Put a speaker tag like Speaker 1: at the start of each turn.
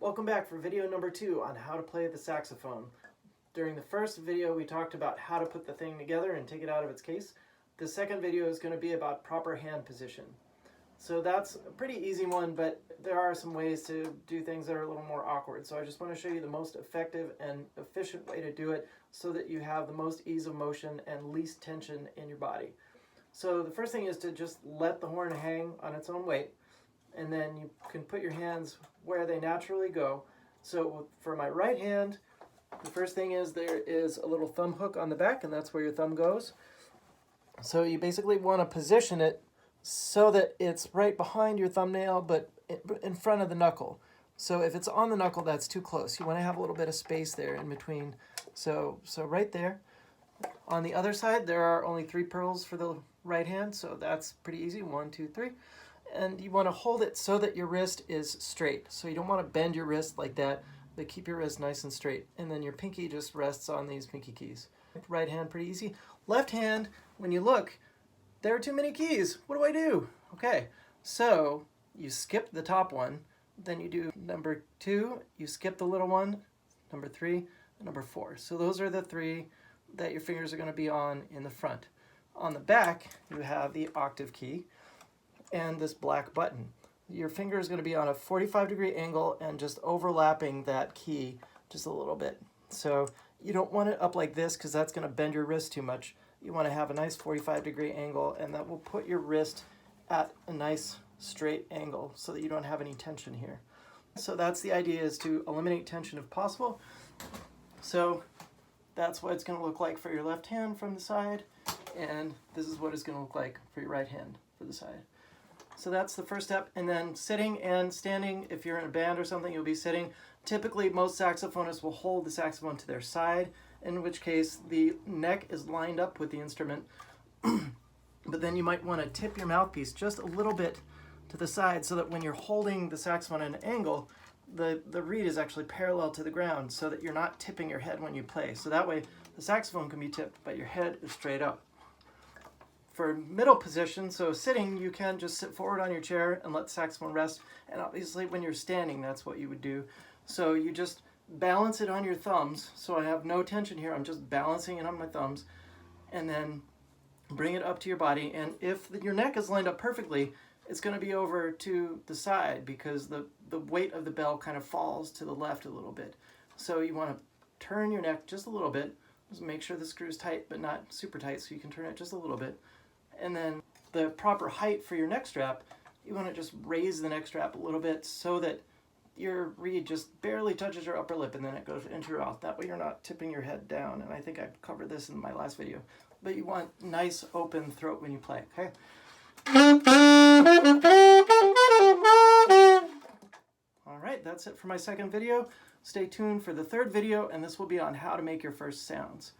Speaker 1: Welcome back for video number 2 on how to play the saxophone. During the first video we talked about how to put the thing together and take it out of its case. The second video is going to be about proper hand position. So that's a pretty easy one, but there are some ways to do things that are a little more awkward. So I just want to show you the most effective and efficient way to do it so that you have the most ease of motion and least tension in your body. So the first thing is to just let the horn hang on its own weight, and then you can put your hands where they naturally go. So for my right hand, the first thing is there is a little thumb hook on the back, and that's where your thumb goes. So you basically want to position it so that it's right behind your thumbnail, but in front of the knuckle. So if it's on the knuckle, that's too close. You want to have a little bit of space there in between. So right there. On the other side, there are only 3 pearls for the right hand, so that's pretty easy. 1, 2, 3. And you want to hold it so that your wrist is straight. So you don't want to bend your wrist like that, but keep your wrist nice and straight. And then your pinky just rests on these pinky keys. Right hand, pretty easy. Left hand, when you look, there are too many keys. What do I do? Okay, so you skip the top one, then you do number 2, you skip the little one, number 3, and number 4. So those are the 3 that your fingers are going to be on in the front. On the back, you have the octave key and this black button. Your finger is going to be on a 45-degree angle and just overlapping that key just a little bit. So you don't want it up like this because that's going to bend your wrist too much. You want to have a nice 45-degree angle, and that will put your wrist at a nice straight angle so that you don't have any tension here. So that's the idea, is to eliminate tension if possible. So that's what it's going to look like for your left hand from the side, and this is what it's going to look like for your right hand for the side. So that's the first step. And then sitting and standing, if you're in a band or something, you'll be sitting. Typically, most saxophonists will hold the saxophone to their side, in which case the neck is lined up with the instrument. But then you might want to tip your mouthpiece just a little bit to the side so that when you're holding the saxophone at an angle, the reed is actually parallel to the ground so that you're not tipping your head when you play. So that way the saxophone can be tipped, but your head is straight up. For middle position, so sitting, you can just sit forward on your chair and let the saxophone rest. And obviously when you're standing, that's what you would do. So you just balance it on your thumbs. So I have no tension here. I'm just balancing it on my thumbs. And then bring it up to your body. And if your neck is lined up perfectly, it's going to be over to the side because the weight of the bell kind of falls to the left a little bit. So you want to turn your neck just a little bit. Just make sure the screw's tight, but not super tight, so you can turn it just a little bit. And then the proper height for your neck strap, you want to just raise the neck strap a little bit so that your reed just barely touches your upper lip, and then it goes into your mouth. That way you're not tipping your head down, and I think I covered this in my last video. But you want nice open throat when you play, okay? All right, that's it for my second video. Stay tuned for the third video, and this will be on how to make your first sounds.